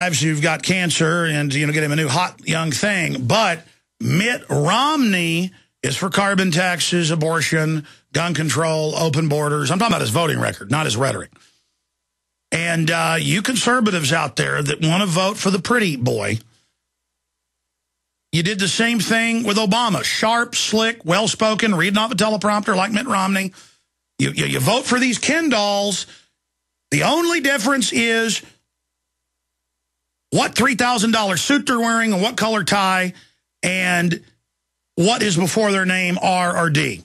who've got cancer and, get him a new hot young thing. But Mitt Romney is for carbon taxes, abortion, gun control, open borders. I'm talking about his voting record, not his rhetoric. And you conservatives out there that want to vote for the pretty boy, you did the same thing with Obama. Sharp, slick, well-spoken, reading off a teleprompter like Mitt Romney. You vote for these Ken dolls. The only difference is what $3,000 suit they're wearing and what color tie and what is before their name, R or D.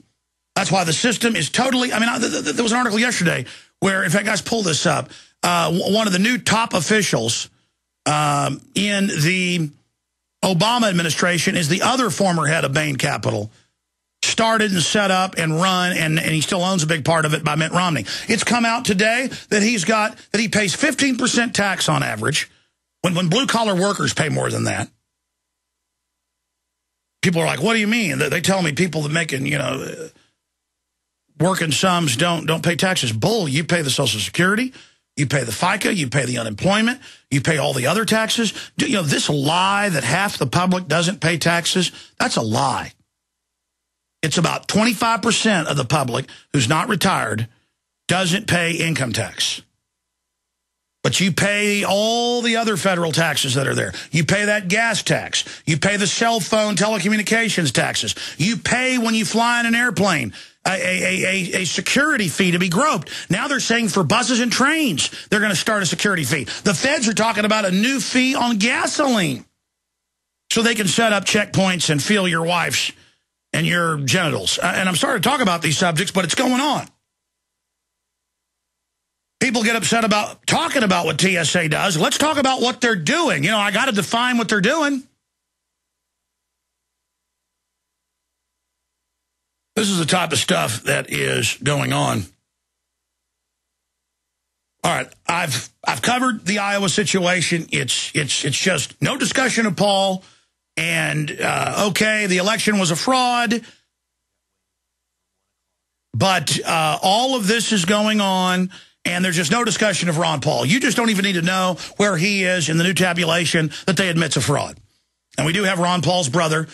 That's why the system is totally... I mean, there was an article yesterday where, in fact, guys, pull this up. One of the new top officials in the Obama administration is the other former head of Bain Capital, started and set up and run, and he still owns a big part of it, by Mitt Romney. It's come out today that he pays 15% tax on average, when blue-collar workers pay more than that. People are like, what do you mean? They tell me people that making, working sums don't pay taxes. Bull, you pay the Social Security, you pay the FICA, you pay the unemployment, you pay all the other taxes. This lie that half the public doesn't pay taxes, that's a lie. It's about 25% of the public who's not retired doesn't pay income tax. But you pay all the other federal taxes that are there. You pay that gas tax. You pay the cell phone telecommunications taxes. You pay when you fly in an airplane a security fee to be groped. Now they're saying for buses and trains, they're going to start a security fee. The feds are talking about a new fee on gasoline so they can set up checkpoints and feel your wife's and your genitals. And I'm sorry to talk about these subjects, but it's going on. People get upset about talking about what TSA does. Let's talk about what they're doing. I got to define what they're doing. This is the type of stuff that is going on. All right, I've covered the Iowa situation. It's just no discussion of Paul. And, okay, the election was a fraud. But all of this is going on. And there's just no discussion of Ron Paul. You just don't even need to know where he is in the new tabulation that they admit's a fraud. And we do have Ron Paul's brother,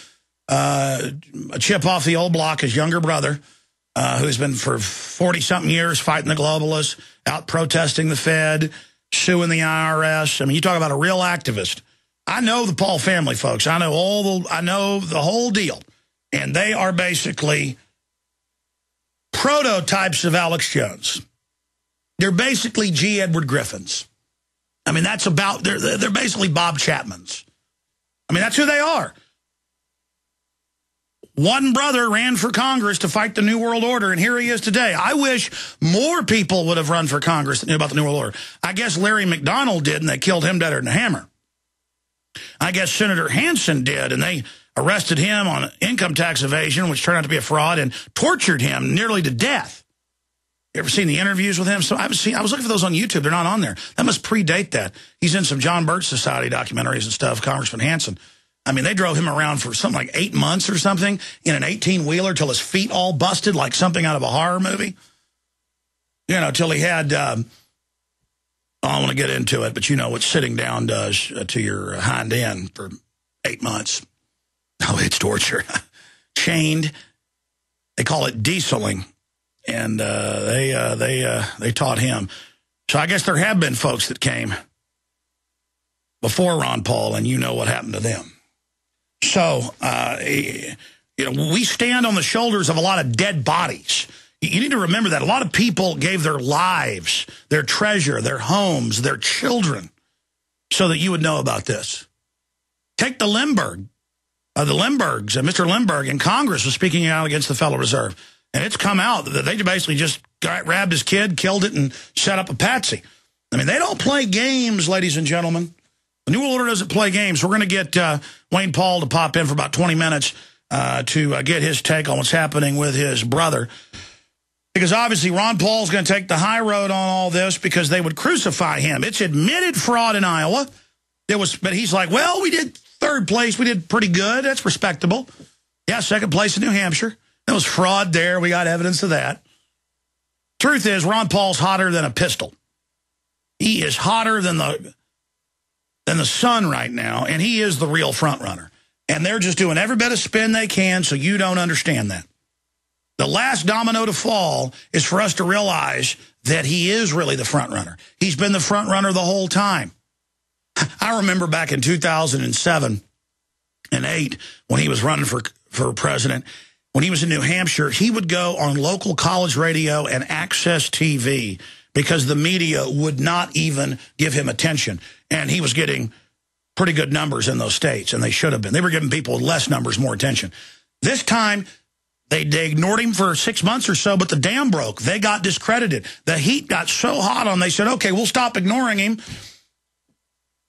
a chip off the old block, his younger brother, who's been for 40-something years fighting the globalists, out protesting the Fed, suing the IRS. I mean, you talk about a real activist. I know the Paul family, folks. I know the whole deal. And they are basically prototypes of Alex Jones. They're basically G. Edward Griffins. I mean, they're basically Bob Chapmans. I mean, that's who they are. One brother ran for Congress to fight the New World Order, and here he is today. I wish more people would have run for Congress that knew about the New World Order. I guess Larry McDonald did, and they killed him deader than a hammer. I guess Senator Hansen did, and they arrested him on income tax evasion, which turned out to be a fraud, and tortured him nearly to death. You ever seen the interviews with him? So I was looking for those on YouTube. They're not on there. That must predate that. He's in some John Birch Society documentaries and stuff, Congressman Hansen. I mean, they drove him around for something like 8 months or something in an 18-wheeler till his feet all busted like something out of a horror movie. Till he had, I don't want to get into it, but what sitting down does to your hind end for 8 months. Oh, it's torture. Chained. They call it dieseling. And they taught him. So I guess there have been folks that came before Ron Paul, and you know what happened to them. So, we stand on the shoulders of a lot of dead bodies. You need to remember that. A lot of people gave their lives, their treasure, their homes, their children, so that you would know about this. Take the Limburgs. Mr. Limburg in Congress was speaking out against the Federal Reserve. And it's come out that they basically just grabbed his kid, killed it, and set up a patsy. I mean, they don't play games, ladies and gentlemen. The New World Order doesn't play games. We're going to get Wayne Paul to pop in for about 20 minutes to get his take on what's happening with his brother. Because obviously Ron Paul's going to take the high road on all this because they would crucify him. It's admitted fraud in Iowa. But he's like, well, we did third place. We did pretty good. That's respectable. Yeah, second place in New Hampshire. There was fraud there. We got evidence of that. Truth is, Ron Paul's hotter than a pistol. He is hotter than the than the sun right now, and he is the real front runner. And they're just doing every bit of spin they can so you don't understand that. The last domino to fall is for us to realize that he is really the front runner. He's been the front runner the whole time. I remember back in 2007 and 8 when he was running for president, when he was in New Hampshire, he would go on local college radio and Access TV because the media would not even give him attention. And he was getting pretty good numbers in those states, and they should have been. They were giving people with less numbers more attention. This time, they ignored him for 6 months or so, but the dam broke. They got discredited. The heat got so hot on them, they said, okay, we'll stop ignoring him.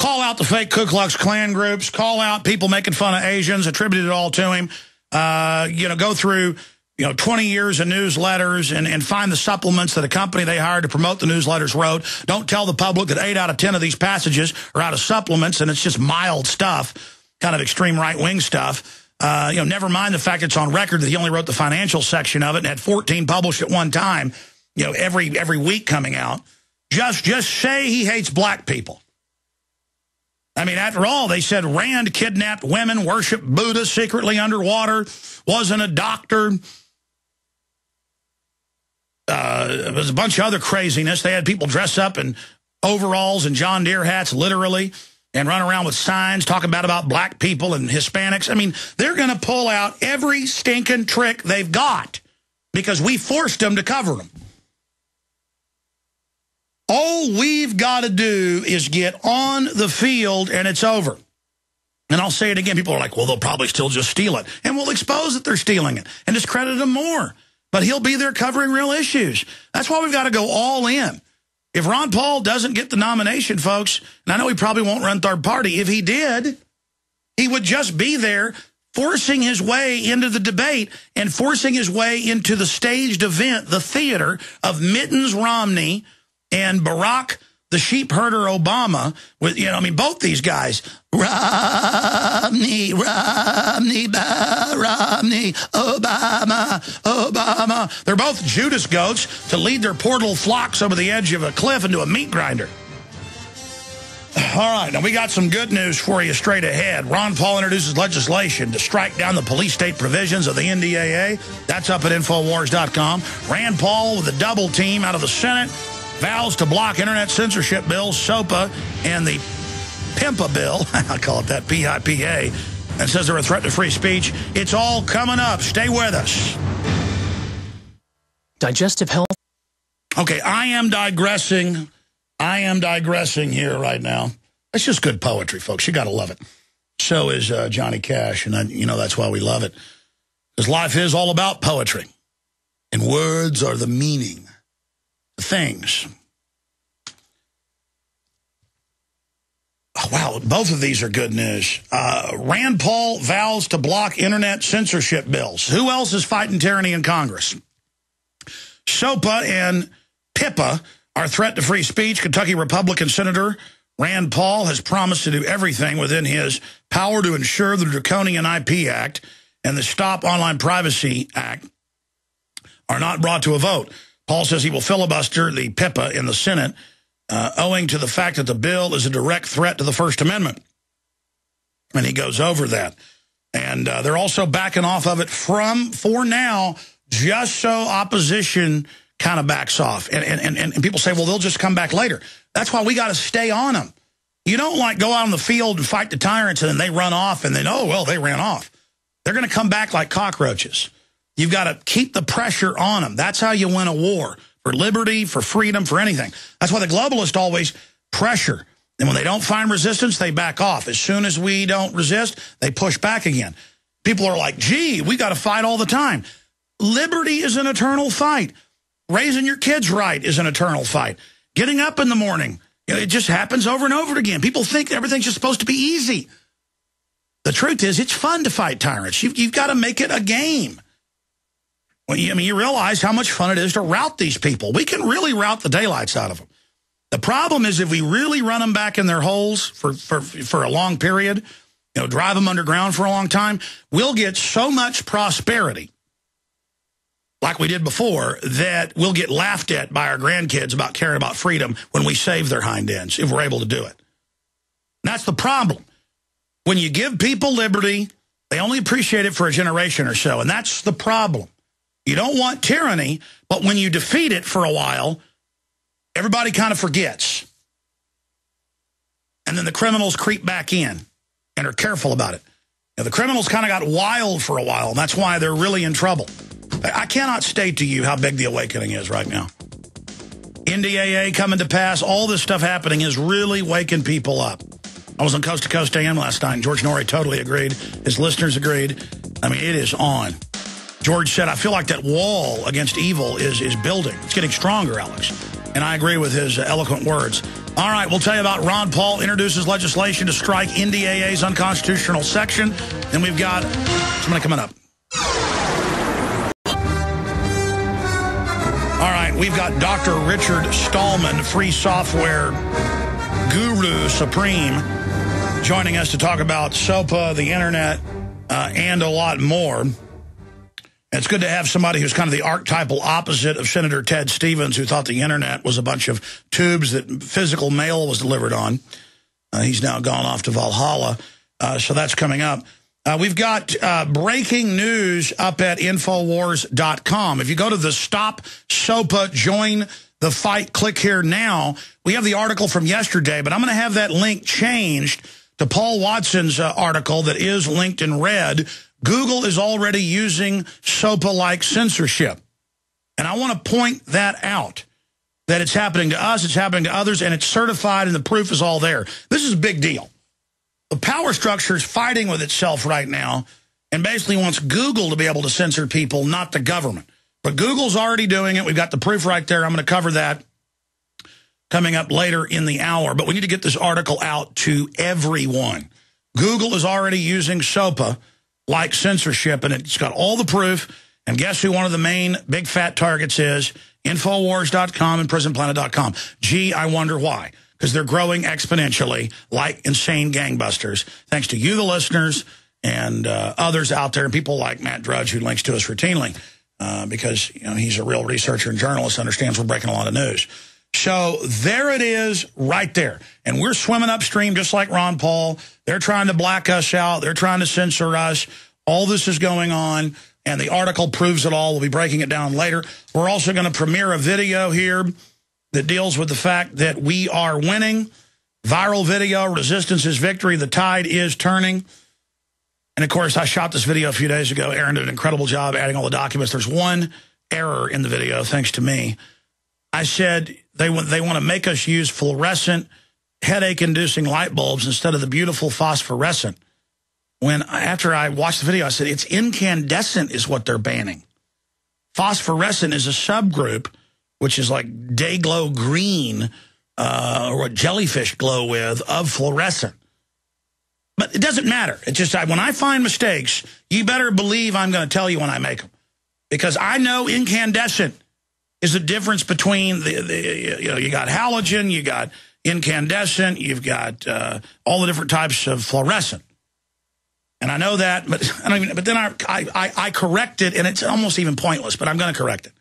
Call out the fake Ku Klux Klan groups. Call out people making fun of Asians, attributed it all to him. Go through 20 years of newsletters and find the supplements that a company they hired to promote the newsletters wrote. Don't tell the public that 8 out of 10 of these passages are out of supplements, and it's just mild stuff, kind of extreme right-wing stuff. Never mind the fact it's on record that he only wrote the financial section of it and had 14 published at one time, every week coming out. Just say he hates black people. I mean, after all, they said Rand kidnapped women, worshiped Buddha secretly underwater, wasn't a doctor. It was a bunch of other craziness. They had people dress up in overalls and John Deere hats, literally, and run around with signs talking about black people and Hispanics. I mean, they're going to pull out every stinking trick they've got because we forced them to cover them. All we've got to do is get on the field and it's over. And I'll say it again. People are like, well, they'll probably still just steal it. And we'll expose that they're stealing it and discredit them more. But he'll be there covering real issues. That's why we've got to go all in. If Ron Paul doesn't get the nomination, folks, and I know he probably won't run third party, if he did, he would just be there forcing his way into the debate and forcing his way into the staged event, the theater of Mittens Romney and Barack the sheep herder Obama, with both these guys, Romney, Obama. They're both Judas goats to lead their portal flocks over the edge of a cliff into a meat grinder. All right, now we got some good news for you straight ahead. Ron Paul introduces legislation to strike down the police state provisions of the NDAA. That's up at Infowars.com. Rand Paul with a double team out of the Senate vows to block internet censorship bills, SOPA, and the PIMPA bill, I call it that, PIPA, and says they're a threat to free speech. It's all coming up. Stay with us. Digestive health. Okay, I am digressing here right now. It's just good poetry, folks. You got to love it. So is Johnny Cash, and that's why we love it. Because life is all about poetry, and words are the meaning. Things. Oh, wow, both of these are good news. Rand Paul vows to block internet censorship bills. Who else is fighting tyranny in Congress? SOPA and PIPA are a threat to free speech. Kentucky Republican Senator Rand Paul has promised to do everything within his power to ensure the Draconian IP Act and the Stop Online Privacy Act are not brought to a vote. Paul says he will filibuster the PIPA in the Senate, owing to the fact that the bill is a direct threat to the First Amendment. And he goes over that. And they're also backing off of it for now, just so opposition kind of backs off. And people say, well, they'll just come back later. That's why we got to stay on them. You don't go out on the field and fight the tyrants and then they run off and then, oh, well, they ran off. They're going to come back like cockroaches. You've got to keep the pressure on them. That's how you win a war, for liberty, for freedom, for anything. That's why the globalists always pressure. And when they don't find resistance, they back off. As soon as we don't resist, they push back again. People are like, gee, we got to fight all the time. Liberty is an eternal fight. Raising your kids right is an eternal fight. Getting up in the morning, it just happens over and over again. People think everything's just supposed to be easy. The truth is, it's fun to fight tyrants. You've got to make it a game. Well, you realize how much fun it is to rout these people. We can really rout the daylights out of them. The problem is if we really run them back in their holes for a long period, drive them underground for a long time, we'll get so much prosperity, like we did before, that we'll get laughed at by our grandkids about caring about freedom when we save their hind ends, if we're able to do it. That's the problem. When you give people liberty, they only appreciate it for a generation or so, and that's the problem. You don't want tyranny, but when you defeat it for a while, everybody kind of forgets. And then the criminals creep back in and are careful about it. Now, the criminals kind of got wild for a while, and that's why they're really in trouble. I cannot state to you how big the awakening is right now. NDAA coming to pass, all this stuff happening is really waking people up. I was on Coast to Coast AM last night, and George Norrie totally agreed. His listeners agreed. I mean, it is on. George said, I feel like that wall against evil is building. It's getting stronger, Alex. And I agree with his eloquent words. All right, we'll tell you about Ron Paul introduces legislation to strike NDAA's unconstitutional section. Then we've got somebody coming up. All right, we've got Dr. Richard Stallman, free software guru supreme, joining us to talk about SOPA, the internet, and a lot more. It's good to have somebody who's kind of the archetypal opposite of Senator Ted Stevens, who thought the internet was a bunch of tubes that physical mail was delivered on. He's now gone off to Valhalla, so that's coming up. We've got breaking news up at Infowars.com. If you go to the Stop SOPA, Join the Fight, click here now. We have the article from yesterday, but I'm going to have that link changed to Paul Watson's article that is linked in red. Google is already using SOPA-like censorship. And I want to point that out, that it's happening to us, it's happening to others, and it's certified, and the proof is all there. This is a big deal. The power structure is fighting with itself right now and basically wants Google to be able to censor people, not the government. But Google's already doing it. We've got the proof right there. I'm going to cover that coming up later in the hour. But we need to get this article out to everyone. Google is already using SOPA-like censorship, and it's got all the proof. And guess who one of the main big fat targets is? Infowars.com and Prisonplanet.com. Gee, I wonder why. Because they're growing exponentially like insane gangbusters, thanks to you, the listeners, and others out there, and people like Matt Drudge, who links to us routinely, because he's a real researcher and journalist, understands we're breaking a lot of news. So there it is right there. And we're swimming upstream just like Ron Paul. They're trying to black us out. They're trying to censor us. All this is going on, and the article proves it all. We'll be breaking it down later. We're also going to premiere a video here that deals with the fact that we are winning. Viral video, resistance is victory, the tide is turning. And, of course, I shot this video a few days ago. Aaron did an incredible job adding all the documents. There's one error in the video, thanks to me. I said they want to make us use fluorescent, headache-inducing light bulbs instead of the beautiful phosphorescent. When, after I watched the video, I said, it's incandescent is what they're banning. Phosphorescent is a subgroup, which is like day glow green, or what jellyfish glow with, of fluorescent. But it doesn't matter. It's just when I find mistakes, you better believe I'm going to tell you when I make them. Because I know incandescent is the difference between you got halogen, you got incandescent, you've got all the different types of fluorescent. And I know that, but then I correct it, and it's almost even pointless, but I'm going to correct it.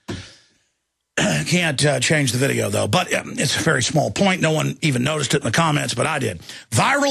Can't change the video, though. But it's a very small point. No one even noticed it in the comments, but I did. Viral